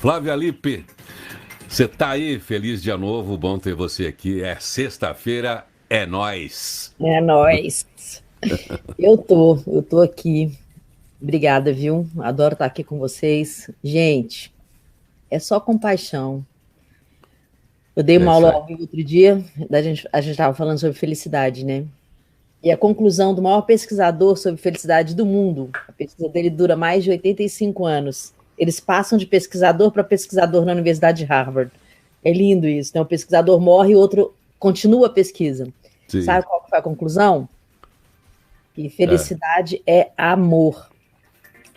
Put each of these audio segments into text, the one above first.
Flávia Lippe, você tá aí? Feliz dia novo, bom ter você aqui. É sexta-feira, é nóis. É nóis. Eu tô aqui. Obrigada, viu? Adoro estar aqui com vocês. Gente, é só compaixão. Eu dei É uma isso aula aí. ao vivo outro dia, a gente estava falando sobre felicidade, né? E a conclusão do maior pesquisador sobre felicidade do mundo, a pesquisa dele dura mais de 85 anos. Eles passam de pesquisador para pesquisador na Universidade de Harvard. É lindo isso, né? O pesquisador morre e o outro continua a pesquisa. Sim, Sabe qual foi a conclusão? Que é, felicidade é amor.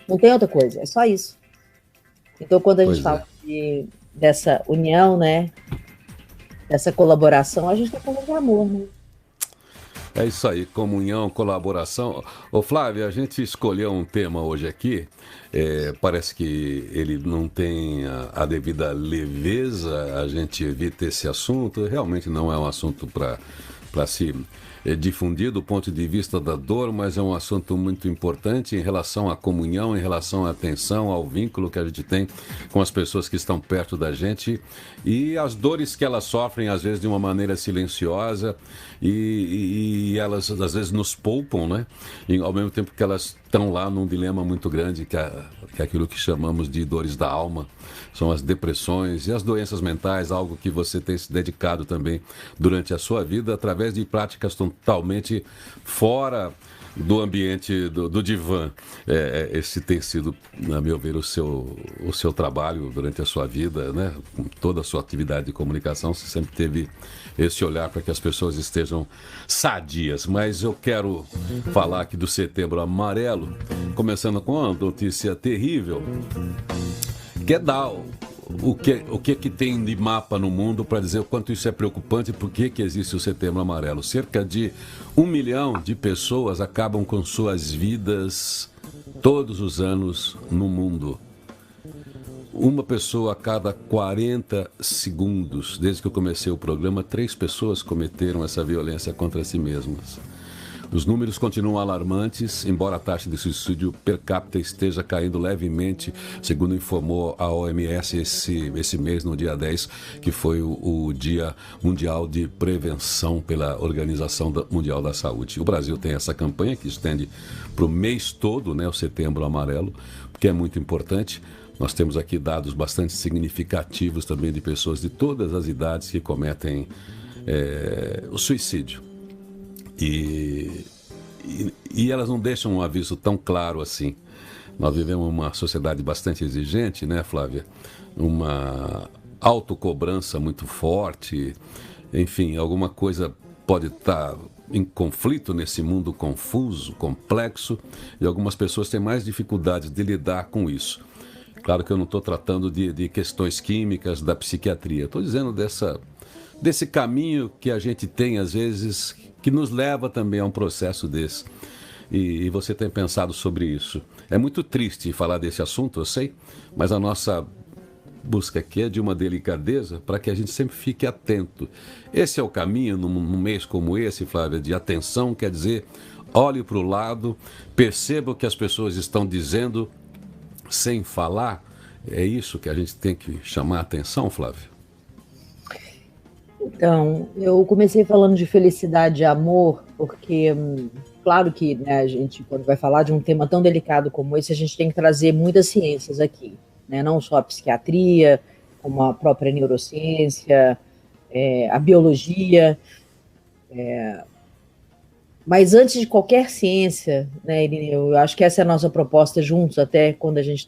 Não tem outra coisa, é só isso. Então, quando a gente pois fala é. dessa união, né, dessa colaboração, a gente está falando de amor, né? É isso aí, comunhão, colaboração. Ô Flávia, a gente escolheu um tema hoje aqui, parece que ele não tem a devida leveza, a gente evita esse assunto, realmente não é um assunto para se difundir do ponto de vista da dor, mas é um assunto muito importante em relação à comunhão, em relação à atenção, ao vínculo que a gente tem com as pessoas que estão perto da gente e as dores que elas sofrem, às vezes de uma maneira silenciosa e elas às vezes nos poupam, né? E, ao mesmo tempo que elas estão lá num dilema muito grande, que é aquilo que chamamos de dores da alma, são as depressões e as doenças mentais, algo que você tem se dedicado também durante a sua vida, através de práticas totalmente fora do ambiente do divã. Esse tem sido, a meu ver, o seu trabalho durante a sua vida, né? Com toda a sua atividade de comunicação, você sempre teve esse olhar para que as pessoas estejam sadias. Mas eu quero falar aqui do Setembro Amarelo, começando com uma notícia terrível, que é dar o que tem de mapa no mundo para dizer o quanto isso é preocupante e por que existe o Setembro Amarelo. Cerca de 1 milhão de pessoas acabam com suas vidas todos os anos no mundo. Uma pessoa a cada 40 segundos. Desde que eu comecei o programa, 3 pessoas cometeram essa violência contra si mesmas. Os números continuam alarmantes, embora a taxa de suicídio per capita esteja caindo levemente, segundo informou a OMS esse mês, no dia 10, que foi o Dia Mundial de Prevenção pela Organização Mundial da Saúde. O Brasil tem essa campanha que estende para o mês todo, né, o Setembro Amarelo, que é muito importante. Nós temos aqui dados bastante significativos também de pessoas de todas as idades que cometem o suicídio. E elas não deixam um aviso tão claro assim. Nós vivemos uma sociedade bastante exigente, né, Flávia? Uma autocobrança muito forte. Enfim, alguma coisa pode estar em conflito nesse mundo confuso, complexo, e algumas pessoas têm mais dificuldades de lidar com isso. Claro que eu não estou tratando de questões químicas da psiquiatria. Estou dizendo desse caminho que a gente tem, às vezes, que nos leva também a um processo desse. E você tem pensado sobre isso. É muito triste falar desse assunto, eu sei, mas a nossa busca aqui é de uma delicadeza para que a gente sempre fique atento. Esse é o caminho, num mês como esse, Flávia, de atenção, quer dizer, olhe para o lado, perceba o que as pessoas estão dizendo sem falar. É isso que a gente tem que chamar a atenção, Flávia? Então, eu comecei falando de felicidade e amor, porque, claro que, né, a gente, quando vai falar de um tema tão delicado como esse, a gente tem que trazer muitas ciências aqui, né? Não só a psiquiatria, como a própria neurociência, a biologia. Mas antes de qualquer ciência, né, Irineu, eu acho que essa é a nossa proposta juntos, até quando a gente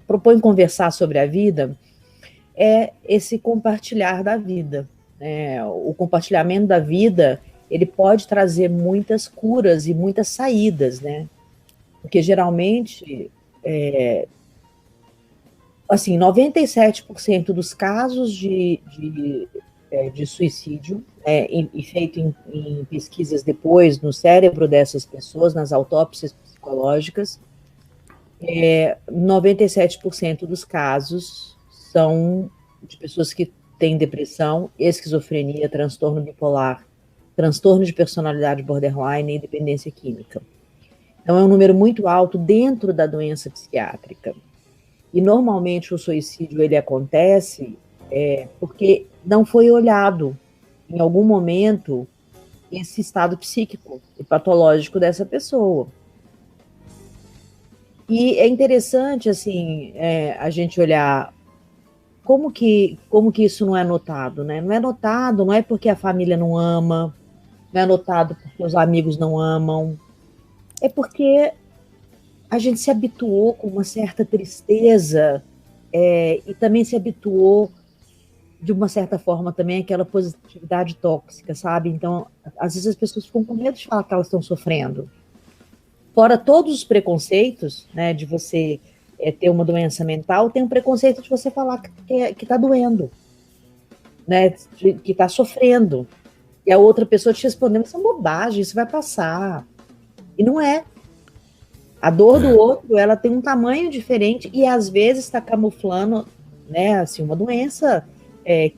propõe conversar sobre a vida, é esse compartilhar da vida. Né? O compartilhamento da vida, ele pode trazer muitas curas e muitas saídas, né? Porque geralmente, assim, 97% dos casos de suicídio, e feito em pesquisas depois no cérebro dessas pessoas, nas autópsias psicológicas, 97% dos casos são de pessoas que têm depressão, esquizofrenia, transtorno bipolar, transtorno de personalidade borderline e dependência química. Então, é um número muito alto dentro da doença psiquiátrica. E normalmente o suicídio ele acontece porque não foi olhado em algum momento esse estado psíquico e patológico dessa pessoa. E é interessante assim a gente olhar como que isso não é notado, né? Não é notado, não é porque a família não ama, não é notado porque os amigos não amam, é porque a gente se habituou com uma certa tristeza e também se habituou de uma certa forma também àquela positividade tóxica, sabe? Então, às vezes as pessoas ficam com medo de falar que elas estão sofrendo. Fora todos os preconceitos, né, de você ter uma doença mental, tem o preconceito de você falar que está doendo, né, que está sofrendo. E a outra pessoa te respondendo, isso é bobagem, isso vai passar. E não é. A dor do outro, ela tem um tamanho diferente e às vezes está camuflando, né, assim, uma doença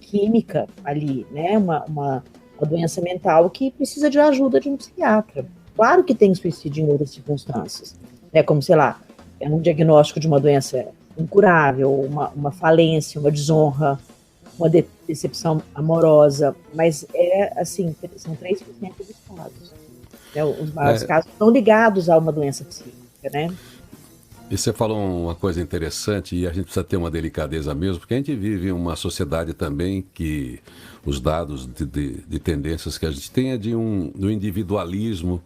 química ali, né, uma doença mental que precisa de ajuda de um psiquiatra. Claro que tem suicídio em outras circunstâncias, né, como, sei lá, um diagnóstico de uma doença incurável, uma falência, uma desonra, uma decepção amorosa, mas assim, são 3% dos casos. Né, os maiores casos estão ligados a uma doença psíquica, né? E você falou uma coisa interessante e a gente precisa ter uma delicadeza mesmo, porque a gente vive em uma sociedade também que os dados de tendências que a gente tem é do individualismo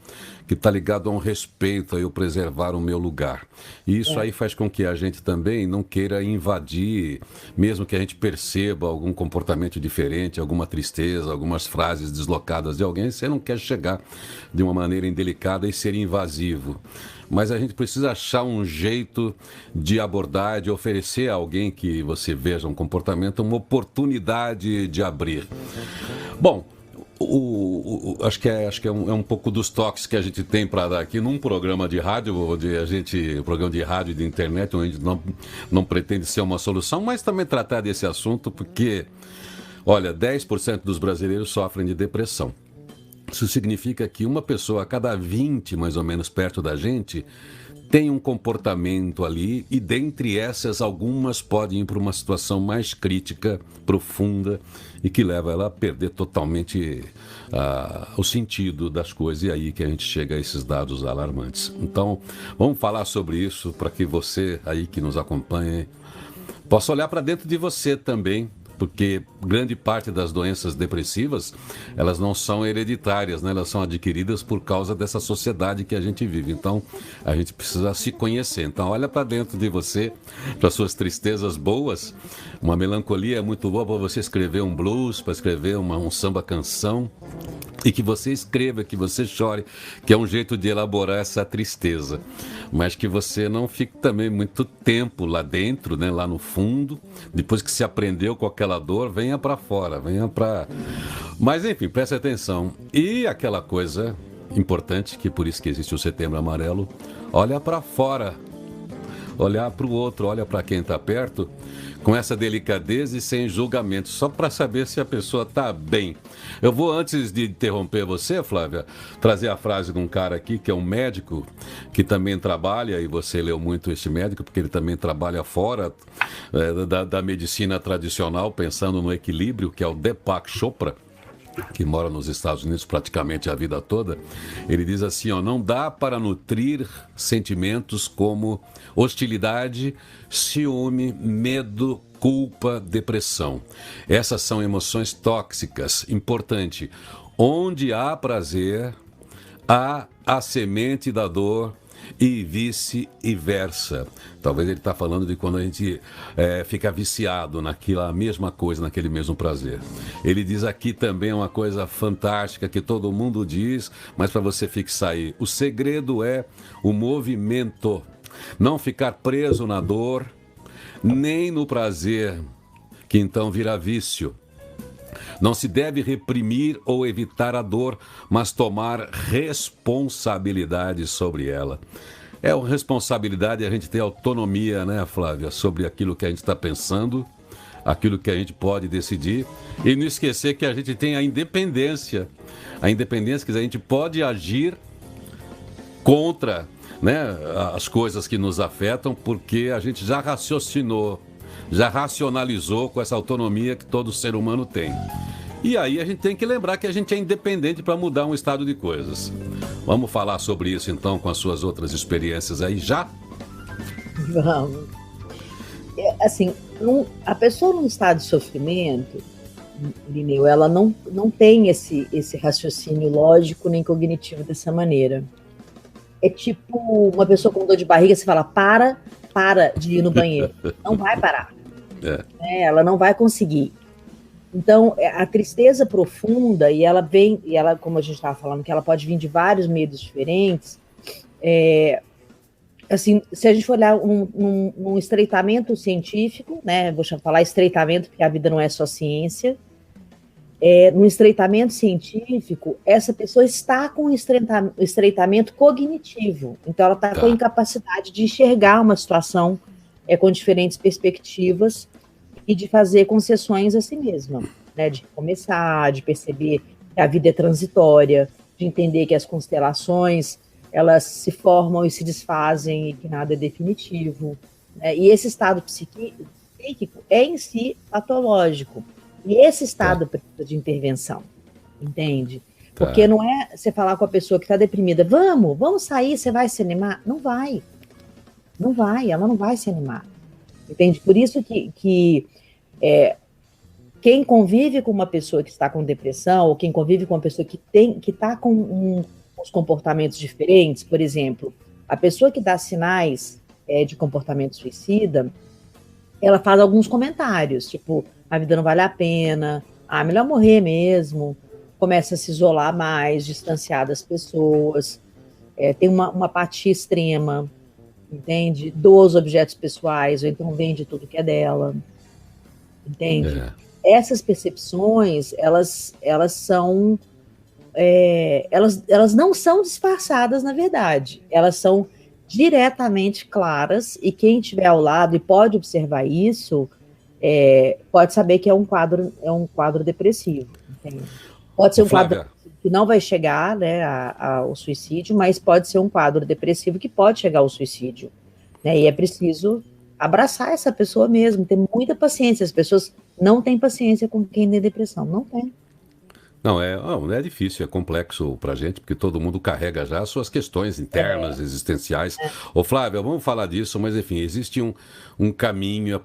que está ligado a um respeito, a eu preservar o meu lugar. E isso aí faz com que a gente também não queira invadir, mesmo que a gente perceba algum comportamento diferente, alguma tristeza, algumas frases deslocadas de alguém, você não quer chegar de uma maneira indelicada e ser invasivo. Mas a gente precisa achar um jeito de abordar, de oferecer a alguém que você veja um comportamento, uma oportunidade de abrir. Bom, acho que é um pouco dos toques que a gente tem para dar aqui num programa de rádio, programa de rádio e de internet, onde não pretende ser uma solução, mas também tratar desse assunto, porque, olha, 10% dos brasileiros sofrem de depressão. Isso significa que uma pessoa a cada 20, mais ou menos, perto da gente, tem um comportamento ali e, dentre essas, algumas podem ir para uma situação mais crítica, profunda e que leva ela a perder totalmente o sentido das coisas. E aí que a gente chega a esses dados alarmantes. Então, vamos falar sobre isso para que você aí que nos acompanha possa olhar para dentro de você também, porque grande parte das doenças depressivas, elas não são hereditárias, né? Elas são adquiridas por causa dessa sociedade que a gente vive. Então, a gente precisa se conhecer. Então, olha para dentro de você, para suas tristezas boas. Uma melancolia é muito boa para você escrever um blues, para escrever um samba-canção. E que você escreva, que você chore, que é um jeito de elaborar essa tristeza. Mas que você não fique também muito tempo lá dentro, né, lá no fundo. Depois que se aprendeu com aquela dor, venha para fora, venha para... Mas enfim, preste atenção. E aquela coisa importante, que por isso que existe o Setembro Amarelo, olha para fora. Olhar para o outro, olha para quem está perto, com essa delicadeza e sem julgamento, só para saber se a pessoa está bem. Eu vou, antes de interromper você, Flávia, trazer a frase de um cara aqui, que é um médico, que também trabalha, e você leu muito esse médico, porque ele também trabalha fora da medicina tradicional, pensando no equilíbrio, que é o Deepak Chopra, que mora nos Estados Unidos praticamente a vida toda. Ele diz assim, não dá para nutrir sentimentos como hostilidade, ciúme, medo, culpa, depressão. Essas são emoções tóxicas. Importante, onde há prazer, há a semente da dor, e vice-versa. Talvez ele está falando de quando a gente fica viciado naquela mesma coisa, naquele mesmo prazer. Ele diz aqui também uma coisa fantástica que todo mundo diz, mas para você fixar aí, o segredo é o movimento. Não ficar preso na dor, nem no prazer, que então vira vício. Não se deve reprimir ou evitar a dor, mas tomar responsabilidade sobre ela. É uma responsabilidade a gente ter autonomia, né, Flávia, sobre aquilo que a gente está pensando, aquilo que a gente pode decidir, e não esquecer que a gente tem a independência. A independência, quer dizer, a gente pode agir contra né, as coisas que nos afetam, porque a gente já raciocinou, já racionalizou com essa autonomia que todo ser humano tem. E aí a gente tem que lembrar que a gente é independente para mudar um estado de coisas. Vamos falar sobre isso então com as suas outras experiências aí já? Vamos. Assim, a pessoa num estado de sofrimento, Irineu, ela não tem esse raciocínio lógico nem cognitivo dessa maneira. É tipo uma pessoa com dor de barriga, você fala, para de ir no banheiro. Não vai parar. Ela não vai conseguir. Então, a tristeza profunda, e ela, como a gente estava falando, que ela pode vir de vários meios diferentes, assim, se a gente for olhar num estreitamento científico, né, vou falar estreitamento porque a vida não é só ciência, no estreitamento científico, essa pessoa está com estreitamento cognitivo, então ela está com a incapacidade de enxergar uma situação com diferentes perspectivas e de fazer concessões a si mesma, né, de começar, de perceber que a vida é transitória, de entender que as constelações elas se formam e se desfazem e que nada é definitivo. Né? E esse estado psíquico é em si patológico. E esse estado precisa de intervenção, entende? Porque não é você falar com a pessoa que está deprimida, vamos sair, você vai se animar? Não vai. Não vai, ela não vai se animar. Entende? Por isso que quem convive com uma pessoa que está com depressão, ou quem convive com uma pessoa que está com os comportamentos diferentes, por exemplo, a pessoa que dá sinais de comportamento suicida, ela faz alguns comentários, tipo, a vida não vale a pena, melhor morrer mesmo, começa a se isolar mais, distanciar das pessoas, tem uma apatia extrema, entende? Doa os objetos pessoais, ou então vende tudo que é dela, entende? Essas percepções, elas são... elas não são disfarçadas, na verdade. Elas são diretamente claras, e quem estiver ao lado e pode observar isso, pode saber que é um quadro depressivo. Entende? Pode ser um quadro que não vai chegar, né, ao suicídio, mas pode ser um quadro depressivo que pode chegar ao suicídio. Né? E é preciso abraçar essa pessoa mesmo, ter muita paciência. As pessoas não têm paciência com quem tem depressão, não tem. Não é difícil, é complexo pra gente, porque todo mundo carrega já suas questões internas, existenciais. Ô Flávia, vamos falar disso, mas enfim, existe um caminho,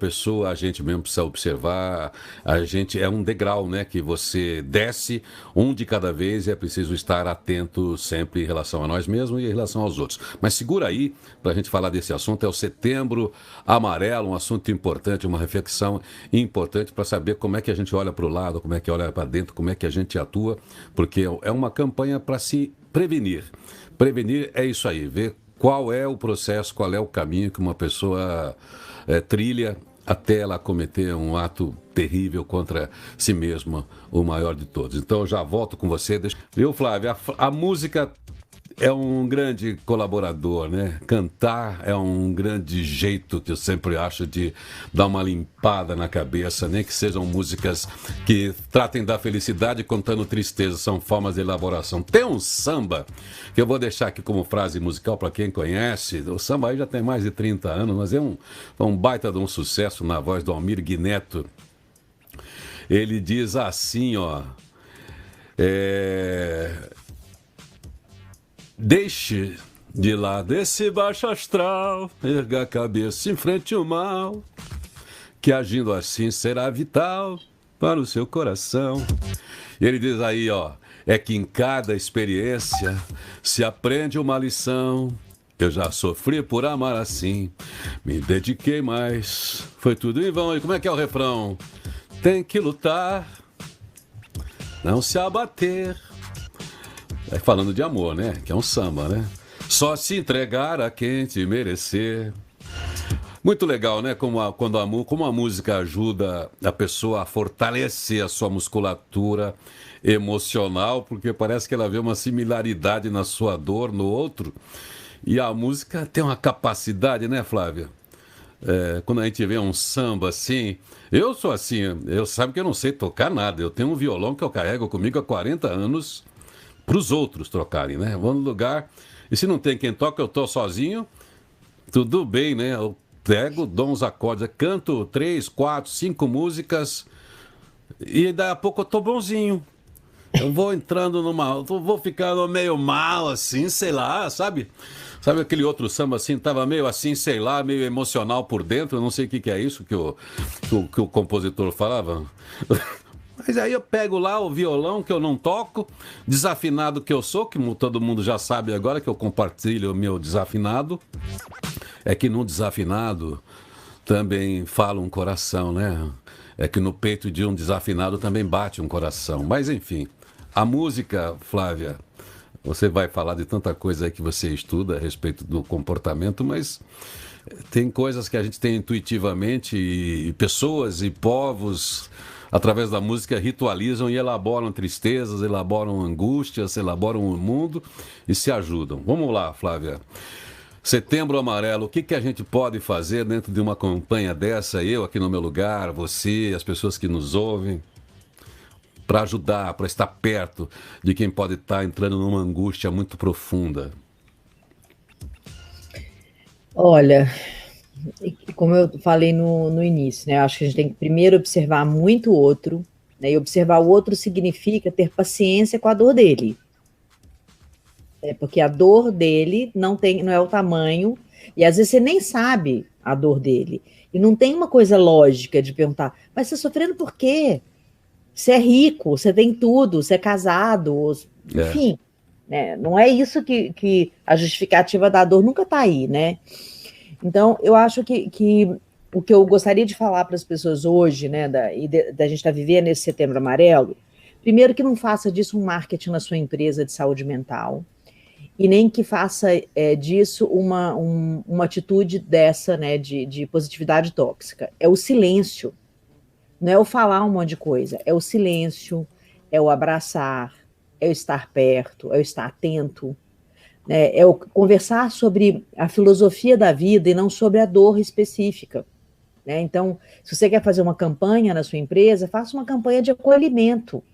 a gente mesmo precisa observar, é um degrau, né, que você desce um de cada vez e é preciso estar atento sempre em relação a nós mesmos e em relação aos outros. Mas segura aí, pra gente falar desse assunto, é o Setembro Amarelo, um assunto importante, uma reflexão importante para saber como é que a gente olha para o lado, como é que olha para dentro, como é que a gente atua, porque é uma campanha para se prevenir. Prevenir é isso aí, ver qual é o processo, qual é o caminho que uma pessoa trilha até ela cometer um ato terrível contra si mesma, o maior de todos. Então eu já volto com você. Viu, Flávia? A música é um grande colaborador, né? Cantar é um grande jeito que eu sempre acho de dar uma limpada na cabeça, nem que sejam músicas que tratem da felicidade contando tristeza, são formas de elaboração. Tem um samba que eu vou deixar aqui como frase musical para quem conhece. O samba aí já tem mais de 30 anos, mas é um baita de um sucesso na voz do Almir Guineto. Ele diz assim, ó... Deixe de lado esse baixo astral, erga a cabeça em frente ao mal, que agindo assim será vital para o seu coração. E ele diz aí, ó, é que em cada experiência se aprende uma lição. Eu já sofri por amar assim, me dediquei mais, foi tudo em vão. E como é que é o refrão? Tem que lutar, não se abater. Falando de amor, né? Que é um samba, né? Só se entregar a quem te merecer. Muito legal, né? Como a música ajuda a pessoa a fortalecer a sua musculatura emocional, porque parece que ela vê uma similaridade na sua dor, no outro. E a música tem uma capacidade, né, Flávia? Quando a gente vê um samba assim... Eu sou assim, eu sabe que eu não sei tocar nada. Eu tenho um violão que eu carrego comigo há 40 anos... para os outros trocarem, né? Vou no lugar E se não tem quem toca, eu tô sozinho, tudo bem, né? Eu pego, dou uns acordes, canto 3, 4, 5 músicas e daí a pouco eu tô bonzinho. Eu vou entrando vou ficando meio mal, assim, sei lá, sabe? Sabe aquele outro samba assim, tava meio assim, sei lá, meio emocional por dentro, eu não sei o que que é isso que o compositor falava. Mas aí eu pego lá o violão que eu não toco, desafinado que eu sou, que todo mundo já sabe agora que eu compartilho o meu desafinado. É que no desafinado também fala um coração, né? É que no peito de um desafinado também bate um coração. Mas enfim, a música, Flávia, você vai falar de tanta coisa aí que você estuda a respeito do comportamento, mas tem coisas que a gente tem intuitivamente e pessoas e povos, através da música, ritualizam e elaboram tristezas, elaboram angústias, elaboram o mundo e se ajudam. Vamos lá, Flávia. Setembro Amarelo, o que que a gente pode fazer dentro de uma campanha dessa, eu aqui no meu lugar, você, as pessoas que nos ouvem, para ajudar, para estar perto de quem pode estar entrando numa angústia muito profunda? Olha, como eu falei no início, né? Eu acho que a gente tem que primeiro observar muito o outro, né? E observar o outro significa ter paciência com a dor dele. Porque a dor dele não é o tamanho, e às vezes você nem sabe a dor dele. E não tem uma coisa lógica de perguntar, mas você está sofrendo por quê? Você é rico, você tem tudo, você é casado, enfim. Né? Não é isso que a justificativa da dor nunca está aí, né? Então, eu acho que o que eu gostaria de falar para as pessoas hoje, né, da gente estar vivendo esse Setembro Amarelo, primeiro que não faça disso um marketing na sua empresa de saúde mental, e nem que faça disso uma atitude dessa, né, de positividade tóxica. É o silêncio, não é o falar um monte de coisa, é o silêncio, é o abraçar, é o estar perto, é o estar atento, né, é o conversar sobre a filosofia da vida e não sobre a dor específica. Né? Então, se você quer fazer uma campanha na sua empresa, faça uma campanha de acolhimento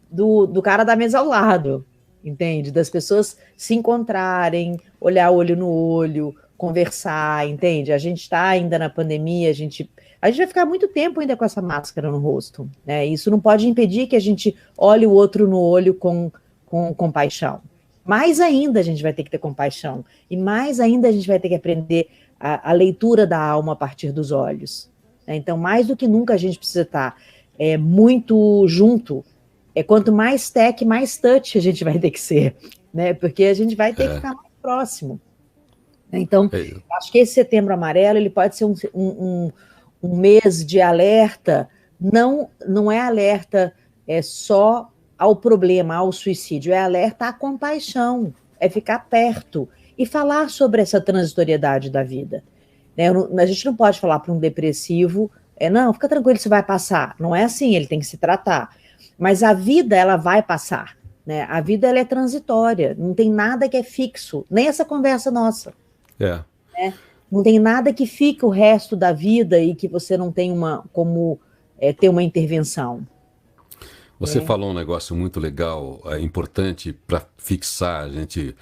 do cara da mesa ao lado, entende? Das pessoas se encontrarem, olhar olho no olho, conversar, entende? A gente está ainda na pandemia, a gente vai ficar muito tempo ainda com essa máscara no rosto, né? Isso não pode impedir que a gente olhe o outro no olho com compaixão. Mais ainda a gente vai ter que ter compaixão, e mais ainda a gente vai ter que aprender a leitura da alma a partir dos olhos. Né? Então, mais do que nunca a gente precisa estar muito junto. Quanto mais tech, mais touch a gente vai ter que ser, né? Porque a gente vai ter que ficar mais próximo. Então, acho que esse Setembro Amarelo ele pode ser um mês de alerta, não é alerta só ao problema, ao suicídio, é alerta à compaixão, é ficar perto e falar sobre essa transitoriedade da vida. Né? A gente não pode falar para um depressivo, não, fica tranquilo, isso vai passar. Não é assim, ele tem que se tratar. Mas a vida, ela vai passar. Né? A vida, ela é transitória, não tem nada que é fixo, nem essa conversa nossa. Né? Não tem nada que fica o resto da vida e que você não tem como ter uma intervenção. Você falou um negócio muito legal, importante para fixar. A gente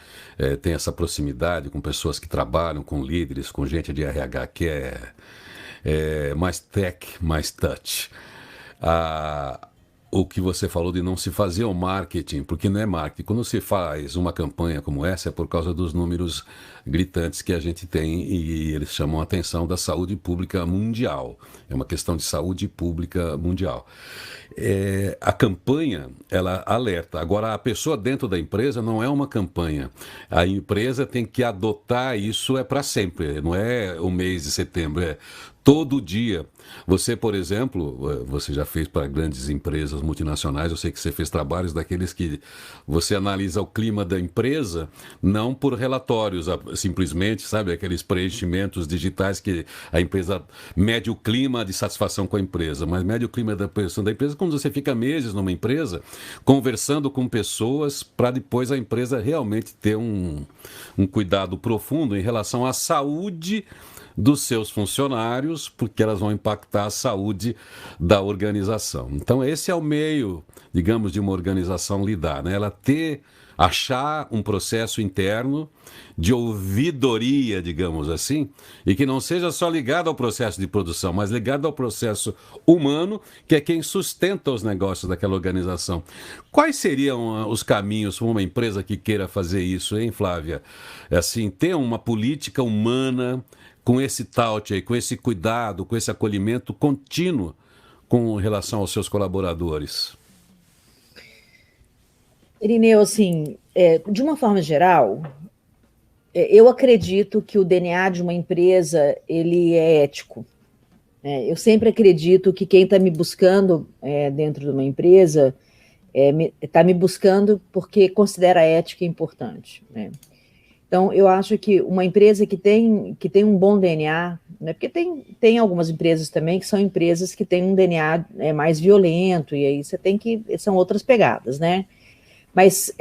tem essa proximidade com pessoas que trabalham, com líderes, com gente de RH que é mais tech, mais touch. O que você falou de não se fazer o marketing, porque não é marketing. Quando se faz uma campanha como essa, é por causa dos números gritantes que a gente tem e eles chamam a atenção da saúde pública mundial. É uma questão de saúde pública mundial. A campanha, ela alerta. Agora, a pessoa dentro da empresa não é uma campanha. A empresa tem que adotar isso para sempre. Não é o mês de setembro, é todo dia. Você, por exemplo, você já fez para grandes empresas multinacionais, eu sei que você fez trabalhos daqueles que você analisa o clima da empresa, não por relatórios, simplesmente, sabe, aqueles preenchimentos digitais que a empresa mede o clima de satisfação com a empresa, mas mede o clima da empresa quando você fica meses numa empresa, conversando com pessoas para depois a empresa realmente ter um cuidado profundo em relação à saúde dos seus funcionários, porque elas vão impactar a saúde da organização. Então, esse é o meio, digamos, de uma organização lidar, né? Ela ter achar um processo interno de ouvidoria, digamos assim, e que não seja só ligado ao processo de produção, mas ligado ao processo humano, que é quem sustenta os negócios daquela organização. Quais seriam os caminhos para uma empresa que queira fazer isso, hein, Flávia? Assim, ter uma política humana com esse taut aí, com esse cuidado, com esse acolhimento contínuo com relação aos seus colaboradores. Irineu, assim, de uma forma geral, eu acredito que o DNA de uma empresa, ele é ético. Eu sempre acredito que quem está me buscando dentro de uma empresa está me buscando porque considera a ética importante, né? Então, eu acho que uma empresa que tem um bom DNA, né, porque tem algumas empresas também que são empresas que têm um DNA mais violento, e aí você tem que... São outras pegadas, né? Mas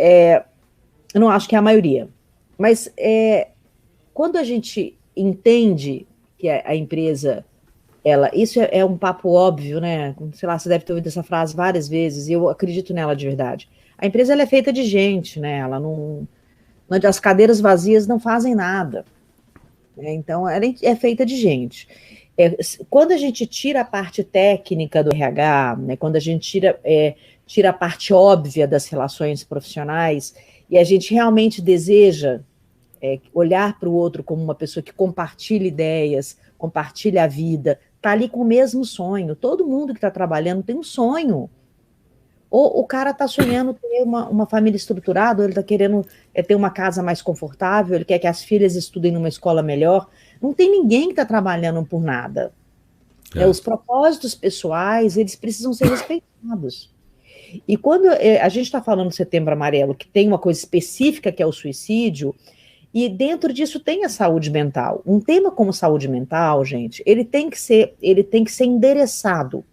eu não acho que é a maioria. Mas quando a gente entende que a empresa, isso é um papo óbvio, né? Sei lá, você deve ter ouvido essa frase várias vezes, e eu acredito nela de verdade. A empresa ela é feita de gente, né? Ela não... As cadeiras vazias não fazem nada. Então, ela é feita de gente. Quando a gente tira a parte técnica do RH, né, quando a gente tira a parte óbvia das relações profissionais, e a gente realmente deseja olhar para o outro como uma pessoa que compartilha ideias, compartilha a vida, está ali com o mesmo sonho. Todo mundo que está trabalhando tem um sonho. Ou o cara está sonhando ter uma família estruturada, ou ele está querendo ter uma casa mais confortável, ele quer que as filhas estudem numa escola melhor. Não tem ninguém que está trabalhando por nada. Os propósitos pessoais, eles precisam ser respeitados. E quando a gente está falando do Setembro Amarelo, que tem uma coisa específica que é o suicídio, e dentro disso tem a saúde mental. Um tema como saúde mental, gente, ele tem que ser endereçado.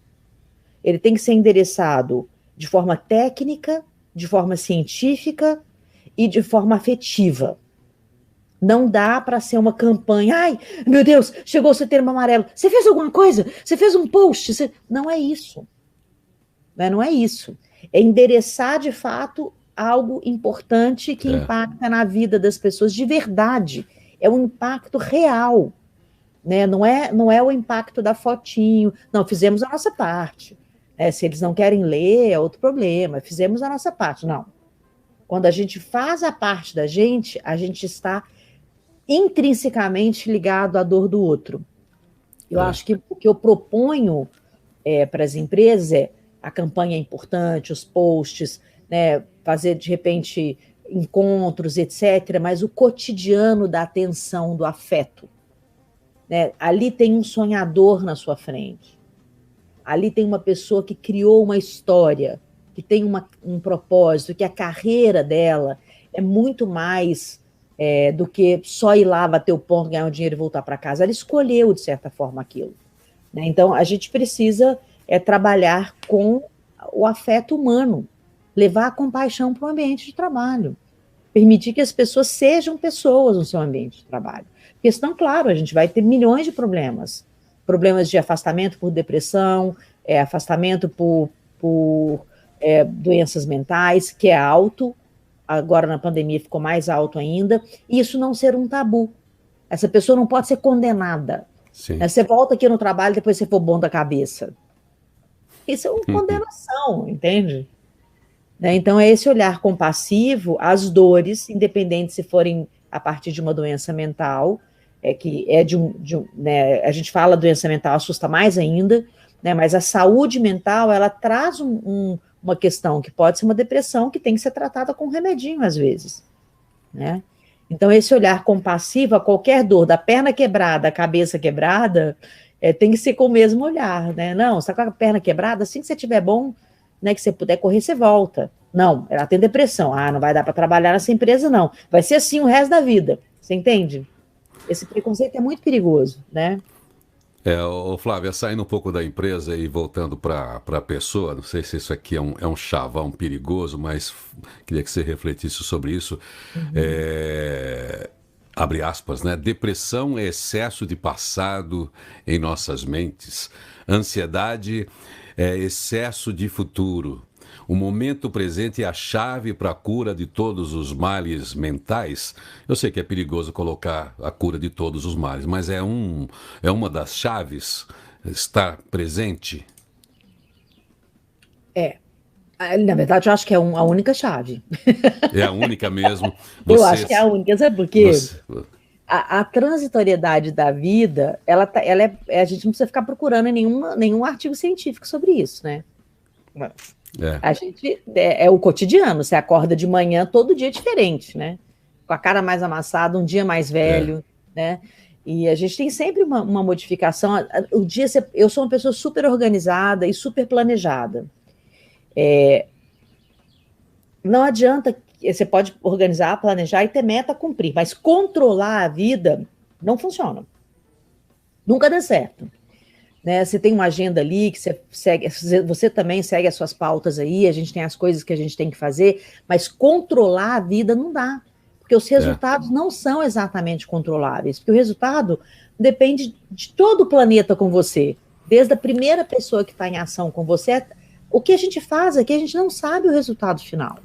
Ele tem que ser endereçado de forma técnica, de forma científica e de forma afetiva. Não dá para ser uma campanha. Ai, meu Deus, chegou o Setembro Amarelo. Você fez alguma coisa? Você fez um post? Não é isso. Não é isso. É endereçar, de fato, algo importante que impacta na vida das pessoas de verdade. É um impacto real. Né? Não é o impacto da fotinho. Não, fizemos a nossa parte. Se eles não querem ler, é outro problema. Fizemos a nossa parte. Não. Quando a gente faz a parte da gente, a gente está intrinsecamente ligado à dor do outro. Eu acho que o que eu proponho para as empresas a campanha é importante, os posts, né, fazer, de repente, encontros, etc., mas o cotidiano da atenção, do afeto. Né? Ali tem um sonhador na sua frente. Ali tem uma pessoa que criou uma história, que tem um propósito, que a carreira dela é muito mais do que só ir lá, bater o ponto, ganhar o dinheiro e voltar para casa. Ela escolheu, de certa forma, aquilo. Né? Então, a gente precisa trabalhar com o afeto humano, levar a compaixão para o ambiente de trabalho, permitir que as pessoas sejam pessoas no seu ambiente de trabalho. Porque senão, claro, a gente vai ter milhões de problemas. Problemas de afastamento por depressão, afastamento por doenças mentais, que é alto, agora na pandemia ficou mais alto ainda, e isso não ser um tabu. Essa pessoa não pode ser condenada. Você volta aqui no trabalho, depois você for bom da cabeça. Isso é uma condenação, entende? Então, é esse olhar compassivo às dores, independente se forem a partir de uma doença mental, que é né, a gente fala doença mental, assusta mais ainda, né, mas a saúde mental, ela traz uma questão que pode ser uma depressão que tem que ser tratada com um remedinho, às vezes. Né? Então, esse olhar compassivo a qualquer dor, da perna quebrada, a cabeça quebrada, tem que ser com o mesmo olhar, né? Não, você está com a perna quebrada, assim que você estiver bom, né, que você puder correr, você volta. Não, ela tem depressão. Não vai dar para trabalhar nessa empresa, não. Vai ser assim o resto da vida. Você entende? Esse preconceito é muito perigoso, né? Flávia, saindo um pouco da empresa e voltando para a pessoa, não sei se isso aqui é um chavão perigoso, mas queria que você refletisse sobre isso. Abre aspas, né? Depressão é excesso de passado em nossas mentes. Ansiedade é excesso de futuro. O momento presente é a chave para a cura de todos os males mentais. Eu sei que é perigoso colocar a cura de todos os males, mas é uma das chaves estar presente. Na verdade, eu acho que é a única chave. É a única mesmo. Eu acho que é a única, sabe por quê? Você, A transitoriedade da vida, a gente não precisa ficar procurando em nenhum artigo científico sobre isso, né? A gente é o cotidiano. Você acorda de manhã, todo dia é diferente, né? Com a cara mais amassada, um dia mais velho, né? E a gente tem sempre uma modificação. Eu sou uma pessoa super organizada e super planejada. Não adianta, você pode organizar, planejar e ter meta a cumprir, mas controlar a vida não funciona. Nunca dá certo. Né? Você tem uma agenda ali que você segue, você também segue as suas pautas aí, a gente tem as coisas que a gente tem que fazer, mas controlar a vida não dá, porque os resultados não são exatamente controláveis, porque o resultado depende de todo o planeta com você, desde a primeira pessoa que está em ação com você. O que a gente faz aqui, a gente não sabe o resultado final.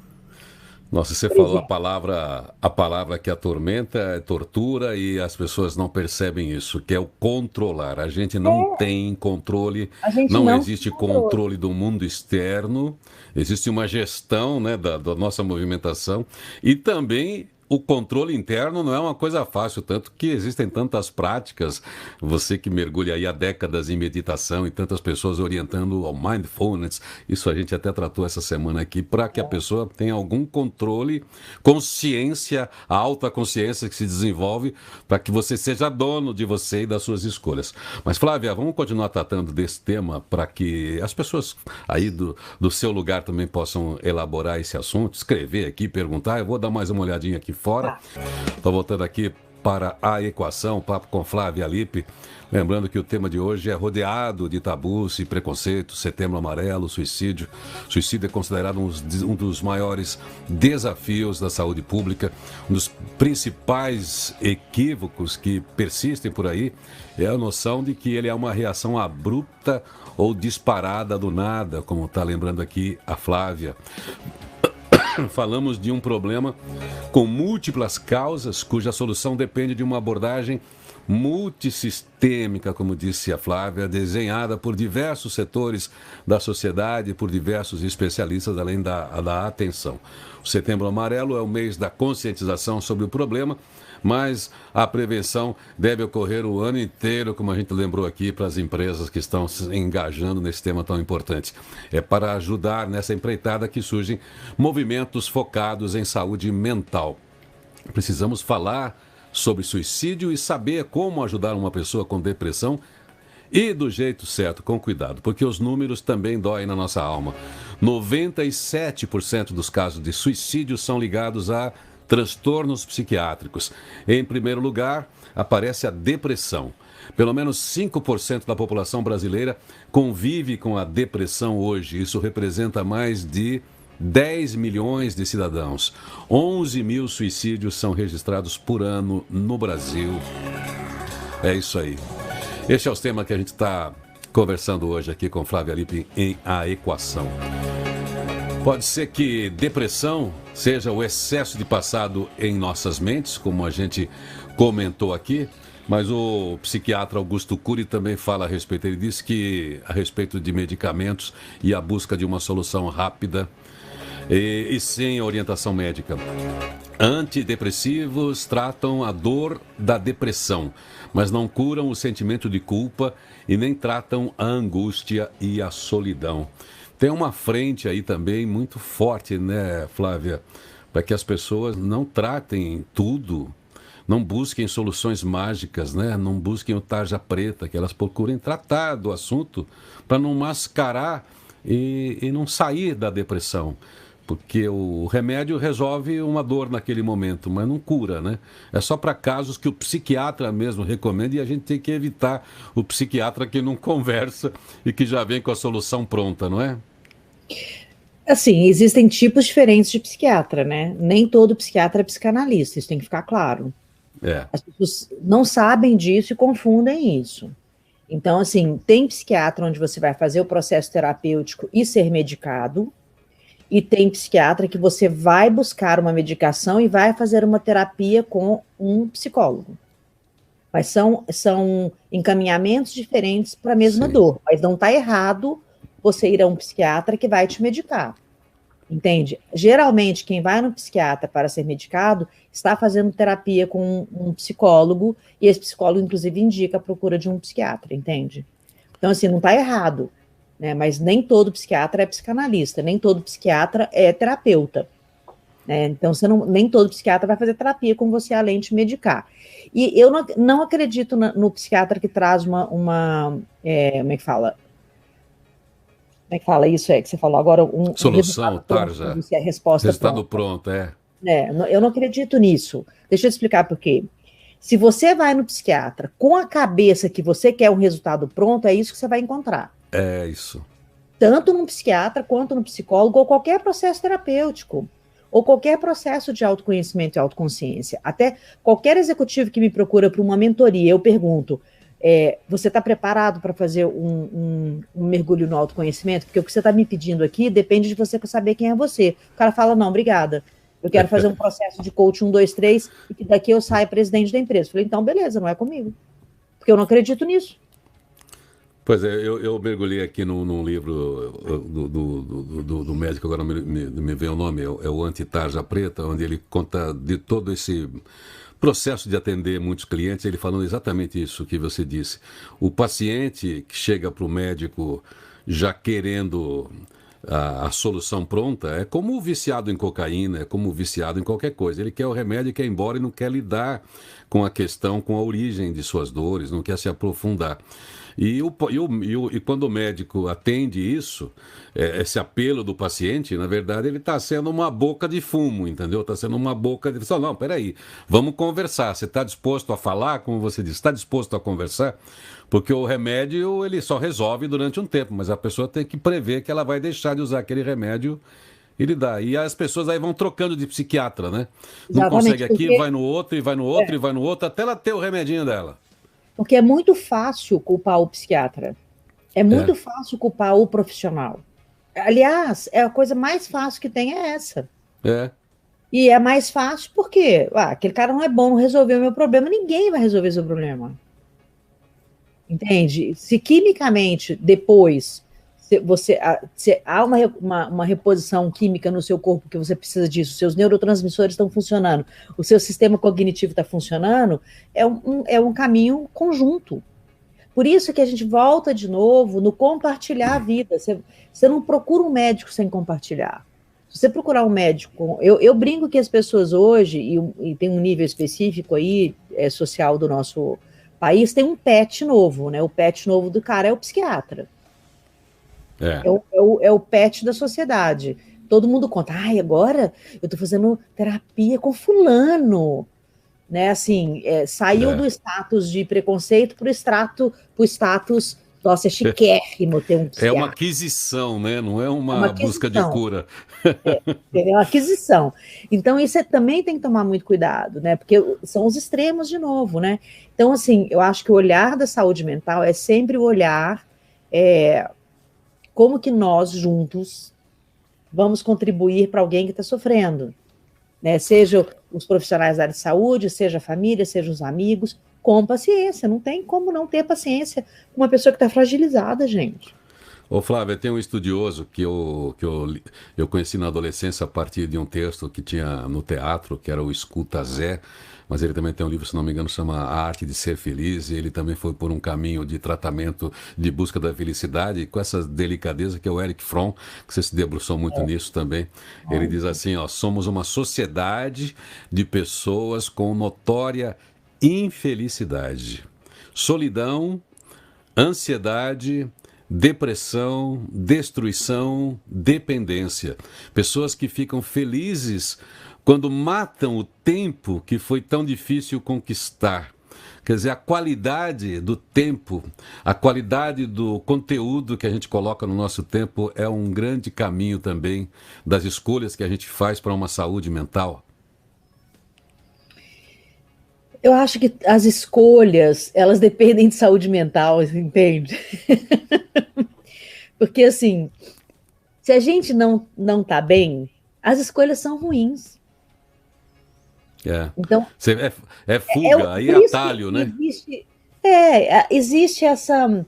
Nossa, você falou a palavra que atormenta, é tortura, e as pessoas não percebem isso, que é o controlar. A gente não tem controle, não existe controle do mundo externo, existe uma gestão, né, da nossa movimentação, e também o controle interno não é uma coisa fácil, tanto que existem tantas práticas, você que mergulha aí há décadas em meditação e tantas pessoas orientando ao mindfulness, isso a gente até tratou essa semana aqui, para que a pessoa tenha algum controle, consciência, a alta consciência que se desenvolve, para que você seja dono de você e das suas escolhas. Mas Flávia, vamos continuar tratando desse tema para que as pessoas aí do seu lugar também possam elaborar esse assunto, escrever aqui, perguntar. Eu vou dar mais uma olhadinha aqui fora. Estou voltando aqui para a equação, papo com Flávia Lippe. Lembrando que o tema de hoje é rodeado de tabus e preconceitos, Setembro Amarelo, suicídio. Suicídio é considerado um dos maiores desafios da saúde pública, um dos principais equívocos que persistem por aí é a noção de que ele é uma reação abrupta ou disparada do nada, como está lembrando aqui a Flávia. Falamos de um problema com múltiplas causas, cuja solução depende de uma abordagem multissistêmica, como disse a Flávia, desenhada por diversos setores da sociedade, por diversos especialistas, além da atenção. O Setembro Amarelo é o mês da conscientização sobre o problema, mas a prevenção deve ocorrer o ano inteiro, como a gente lembrou aqui, para as empresas que estão se engajando nesse tema tão importante. É para ajudar nessa empreitada que surgem movimentos focados em saúde mental. Precisamos falar sobre suicídio e saber como ajudar uma pessoa com depressão e do jeito certo, com cuidado, porque os números também doem na nossa alma. 97% dos casos de suicídio são ligados a transtornos psiquiátricos. Em primeiro lugar, aparece a depressão. Pelo menos 5% da população brasileira convive com a depressão hoje. Isso representa mais de 10 milhões de cidadãos. 11 mil suicídios são registrados por ano no Brasil. É isso aí. Este é o tema que a gente está conversando hoje aqui com Flávia Lippe em A Equação. Pode ser que depressão seja o excesso de passado em nossas mentes, como a gente comentou aqui, mas o psiquiatra Augusto Cury também fala a respeito. Ele diz que a respeito de medicamentos e a busca de uma solução rápida e sem orientação médica. Antidepressivos tratam a dor da depressão, mas não curam o sentimento de culpa e nem tratam a angústia e a solidão. Tem uma frente aí também muito forte, né, Flávia? Para que as pessoas não tratem tudo, não busquem soluções mágicas, né? Não busquem o tarja preta, que elas procurem tratar do assunto para não mascarar e não sair da depressão. Porque o remédio resolve uma dor naquele momento, mas não cura, né? É só para casos que o psiquiatra mesmo recomenda e a gente tem que evitar o psiquiatra que não conversa e que já vem com a solução pronta, não é? Assim, existem tipos diferentes de psiquiatra, né? Nem todo psiquiatra é psicanalista, isso tem que ficar claro. As pessoas não sabem disso e confundem isso. Então, assim, tem psiquiatra onde você vai fazer o processo terapêutico e ser medicado, E tem psiquiatra que você vai buscar uma medicação e vai fazer uma terapia com um psicólogo. Mas são encaminhamentos diferentes para a mesma dor. Mas não está errado você ir a um psiquiatra que vai te medicar. Entende? Geralmente, quem vai no psiquiatra para ser medicado está fazendo terapia com um psicólogo, e esse psicólogo, inclusive, indica a procura de um psiquiatra, entende? Então, assim, não está errado, né? Mas nem todo psiquiatra é psicanalista, nem todo psiquiatra é terapeuta. Né? Então, nem todo psiquiatra vai fazer terapia com você, além de medicar. E eu não acredito no psiquiatra que traz como é que fala? Como é que fala isso? Que você falou agora? Solução, tarja. É resposta resultado pronto, eu não acredito nisso. Deixa eu te explicar por quê. Se você vai no psiquiatra com a cabeça que você quer um resultado pronto, é isso que você vai encontrar. É isso. Tanto no psiquiatra, quanto no psicólogo, ou qualquer processo terapêutico, ou qualquer processo de autoconhecimento e autoconsciência. Até qualquer executivo que me procura para uma mentoria, eu pergunto, você está preparado para fazer um mergulho no autoconhecimento? Porque o que você está me pedindo aqui depende de você saber quem é você. O cara fala, não, obrigada. Eu quero fazer um processo de coach 1, 2, 3, e que daqui eu saia presidente da empresa. Eu falei, então, beleza, não é comigo. Porque eu não acredito nisso. Pois é, eu mergulhei aqui num livro do médico, agora me vem o nome, é o Anti-Tarja Preta, onde ele conta de todo esse processo de atender muitos clientes, ele falando exatamente isso que você disse. O paciente que chega para o médico já querendo a solução pronta, é como o viciado em cocaína, é como o viciado em qualquer coisa. Ele quer o remédio, quer ir embora e não quer lidar com a questão, com a origem de suas dores, não quer se aprofundar. E quando o médico atende isso, esse apelo do paciente, na verdade, ele está sendo uma boca de fumo, entendeu? Está sendo uma boca de... Não, peraí, vamos conversar. Você está disposto a falar, como você disse, está disposto a conversar? Porque o remédio, ele só resolve durante um tempo, mas a pessoa tem que prever que ela vai deixar de usar aquele remédio e lidar. E as pessoas aí vão trocando de psiquiatra, né? Não Exatamente, consegue aqui, vai no outro, e vai no outro, e vai no outro, até ela ter o remedinho dela. Porque é muito fácil culpar o psiquiatra. É muito fácil culpar o profissional. Aliás, a coisa mais fácil que tem é essa. E é mais fácil porque aquele cara não é bom, não resolveu o meu problema. Ninguém vai resolver seu problema. Entende? Se quimicamente, depois, se há uma reposição química no seu corpo que você precisa disso, seus neurotransmissores estão funcionando, o seu sistema cognitivo está funcionando, é um caminho conjunto. Por isso que a gente volta de novo no compartilhar a vida. Você não procura um médico sem compartilhar. Se você procurar um médico... Eu brinco que as pessoas hoje, e tem um nível específico aí, social do nosso país, tem um pet novo, né? O pet novo do cara é o psiquiatra. É o pet da sociedade. Todo mundo conta, agora eu tô fazendo terapia com fulano. Né, assim, saiu do status de preconceito para o status, nossa, é chiquérrimo ter um psiquiatra. É uma aquisição, né? Não é uma busca de cura. É uma aquisição. Então, isso também tem que tomar muito cuidado, né? Porque são os extremos de novo, né? Então, assim, eu acho que o olhar da saúde mental é sempre o olhar como que nós, juntos, vamos contribuir para alguém que está sofrendo. Né, seja os profissionais da área de saúde, seja a família, seja os amigos, com paciência. Não tem como não ter paciência com uma pessoa que está fragilizada, gente. Ô Flávia, tem um estudioso que eu conheci na adolescência a partir de um texto que tinha no teatro, que era o Escuta Zé, mas ele também tem um livro, se não me engano, chama A Arte de Ser Feliz, e ele também foi por um caminho de tratamento, de busca da felicidade, com essa delicadeza que é o Erich Fromm, que você se debruçou muito nisso também. Ele diz assim, somos uma sociedade de pessoas com notória infelicidade, solidão, ansiedade, depressão, destruição, dependência. Pessoas que ficam felizes quando matam o tempo que foi tão difícil conquistar. Quer dizer, a qualidade do tempo, a qualidade do conteúdo que a gente coloca no nosso tempo é um grande caminho também das escolhas que a gente faz para uma saúde mental. Eu acho que as escolhas, elas dependem de saúde mental, entende? Porque, assim, Se a gente não tá bem, as escolhas são ruins. Então, é fuga, aí é atalho, né? Existe essa...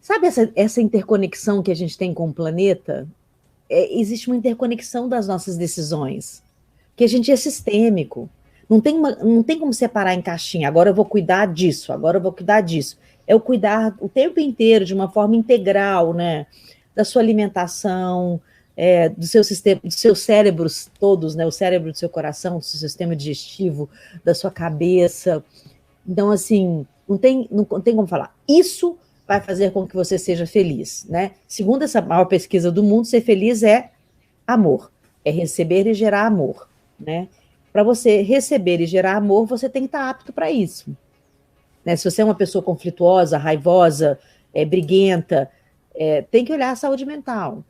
Sabe essa interconexão que a gente tem com o planeta? Existe uma interconexão das nossas decisões, que a gente é sistêmico. Não tem como separar em caixinha. Agora eu vou cuidar disso, agora eu vou cuidar disso. É o cuidar o tempo inteiro, de uma forma integral, né? Da sua alimentação, do seu sistema, dos seus cérebros todos, né? O cérebro do seu coração, do seu sistema digestivo, da sua cabeça. Então, assim, não tem como falar. Isso vai fazer com que você seja feliz, né? Segundo essa maior pesquisa do mundo, ser feliz é amor, é receber e gerar amor, né? Para você receber e gerar amor, você tem que estar apto para isso, né? Se você é uma pessoa conflituosa, raivosa, briguenta, tem que olhar a saúde mental.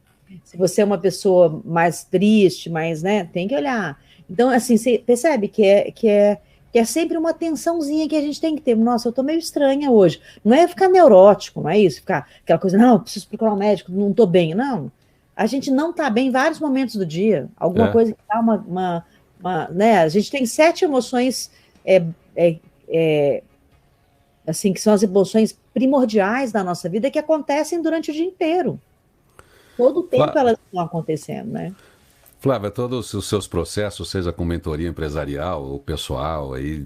Se você é uma pessoa mais triste, né, tem que olhar. Então, assim, você percebe que é sempre uma tensãozinha que a gente tem que ter. Nossa, eu tô meio estranha hoje. Não é ficar neurótico, não é isso? Ficar aquela coisa, não, eu preciso procurar um médico, não tô bem. Não. A gente não tá bem em vários momentos do dia. Alguma coisa que dá né? A gente tem 7 emoções, assim, que são as emoções primordiais da nossa vida, que acontecem durante o dia inteiro. Todo o tempo elas estão acontecendo, né? Flávia, todos os seus processos, seja com mentoria empresarial ou pessoal, aí,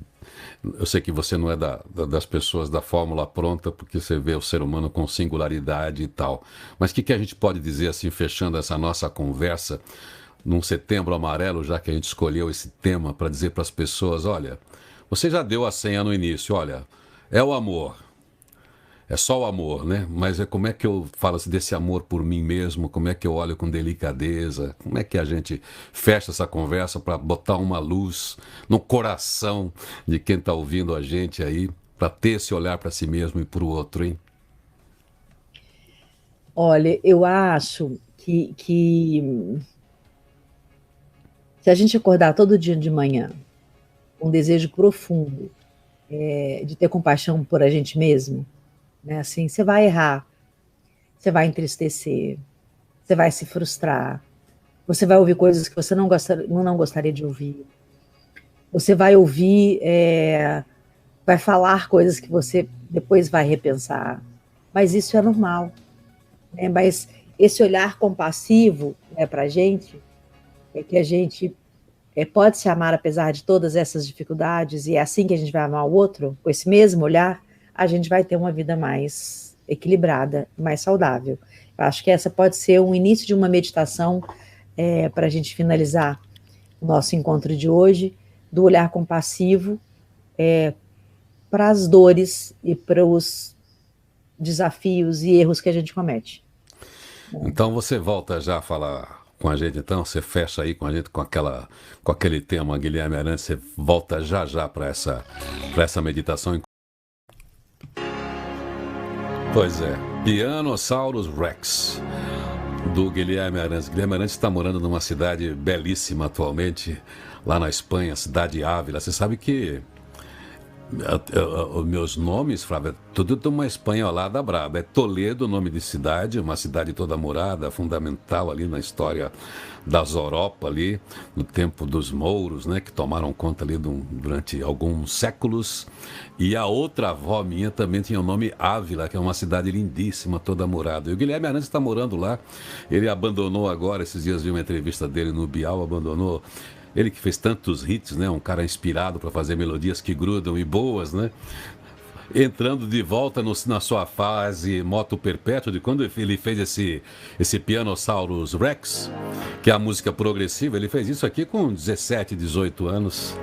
eu sei que você não é das pessoas da fórmula pronta, porque você vê o ser humano com singularidade e tal. Mas o que a gente pode dizer, assim, fechando essa nossa conversa, num Setembro Amarelo, já que a gente escolheu esse tema, para dizer para as pessoas, olha, você já deu a senha no início, olha, é o amor. É só o amor, né? Mas como é que eu falo assim, desse amor por mim mesmo? Como é que eu olho com delicadeza? Como é que a gente fecha essa conversa para botar uma luz no coração de quem está ouvindo a gente aí, para ter esse olhar para si mesmo e para o outro, hein? Olha, eu acho que se a gente acordar todo dia de manhã com um desejo profundo de ter compaixão por a gente mesmo, né? Assim, você vai errar, você vai entristecer, você vai se frustrar, você vai ouvir coisas que você não gostaria de ouvir, você vai ouvir, vai falar coisas que você depois vai repensar, mas isso é normal, né? Mas esse olhar compassivo, né, para a gente, é que a gente pode se amar apesar de todas essas dificuldades, e é assim que a gente vai amar o outro, com esse mesmo olhar, a gente vai ter uma vida mais equilibrada, mais saudável. Eu acho que essa pode ser um início de uma meditação para a gente finalizar o nosso encontro de hoje, do olhar compassivo para as dores e para os desafios e erros que a gente comete. Então você volta já a falar com a gente, então você fecha aí com a gente com aquele tema, Guilherme Arantes, você volta já para essa meditação. Pois é, Pianosaurus Rex, do Guilherme Arantes. Guilherme Arantes está morando numa cidade belíssima atualmente, lá na Espanha, cidade de Ávila. Você sabe que os meus nomes, Flávia, tudo de uma espanholada braba. É Toledo, nome de cidade, uma cidade toda morada, fundamental ali na história das Europa ali, no tempo dos mouros, né, que tomaram conta ali durante alguns séculos. E a outra avó minha também tinha o nome Ávila, que é uma cidade lindíssima, toda morada. E o Guilherme Arantes está morando lá. Ele abandonou agora, esses dias vi uma entrevista dele no Bial, abandonou. Ele que fez tantos hits, né? Um cara inspirado para fazer melodias que grudam e boas, né? Entrando de volta na sua fase moto perpétua, de quando ele fez esse Pianosaurus Rex, que é a música progressiva. Ele fez isso aqui com 17, 18 anos,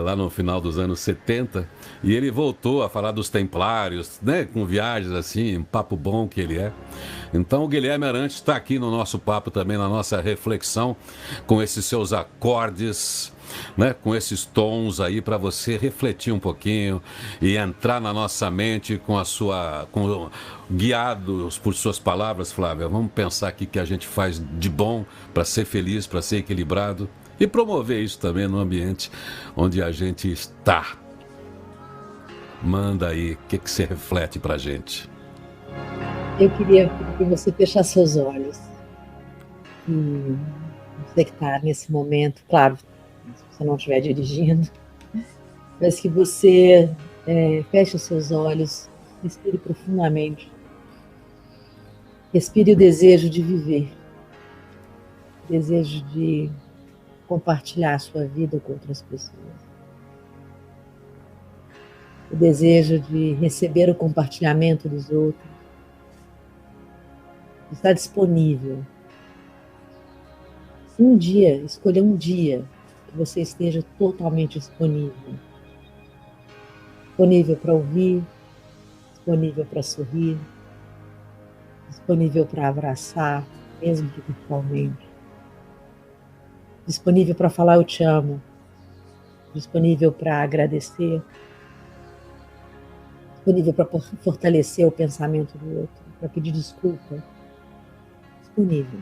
lá no final dos anos 70. E ele voltou a falar dos Templários, né? Com viagens assim, um papo bom que ele é. Então o Guilherme Arantes está aqui no nosso papo também, na nossa reflexão, com esses seus acordes, né, com esses tons aí para você refletir um pouquinho e entrar na nossa mente guiados por suas palavras, Flávia. Vamos pensar aqui que a gente faz de bom para ser feliz, para ser equilibrado e promover isso também no ambiente onde a gente está. Manda aí, o que você reflete para a gente? Eu queria que você fechasse seus olhos E você que está nesse momento, claro, se você não estiver dirigindo, mas que você feche os seus olhos, respire profundamente, respire o desejo de viver, o desejo de compartilhar a sua vida com outras pessoas, o desejo de receber o compartilhamento dos outros, de estar disponível. Um dia, escolha um dia que você esteja totalmente disponível. Disponível para ouvir, disponível para sorrir, disponível para abraçar, mesmo que virtualmente. Disponível para falar eu te amo, disponível para agradecer, disponível para fortalecer o pensamento do outro, para pedir desculpa. Disponível.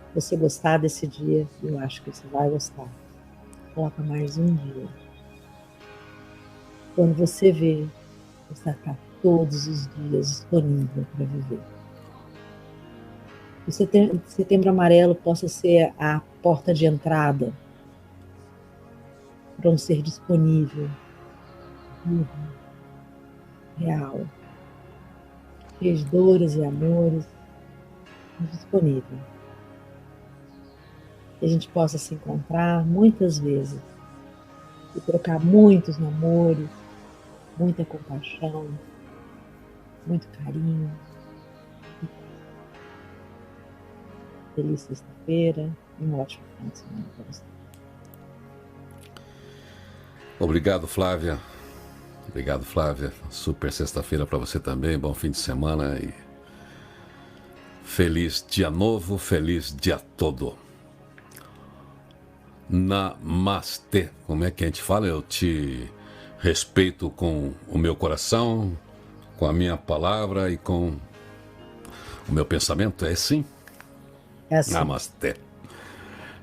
Se você gostar desse dia, eu acho que você vai gostar. Coloca mais um dia. Quando você vê, você está todos os dias disponível para viver. O Setembro Amarelo possa ser a porta de entrada para um ser disponível, vivo, real, cheio de dores e amores, mas disponível. Que a gente possa se encontrar muitas vezes e trocar muitos namoros, muita compaixão, muito carinho. Feliz sexta-feira e um ótimo final de semana para você. Obrigado, Flávia. Obrigado, Flávia. Super sexta-feira para você também. Bom fim de semana e feliz dia novo, feliz dia todo. Namastê. Como é que a gente fala? Eu te respeito com o meu coração, com a minha palavra e com o meu pensamento. É assim? É assim. Namastê.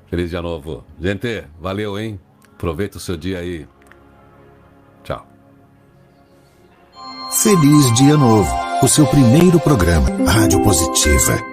Feliz dia novo. Gente, valeu, hein? Aproveita o seu dia aí. Tchau. Feliz Dia Novo, o seu primeiro programa Rádio Positiva.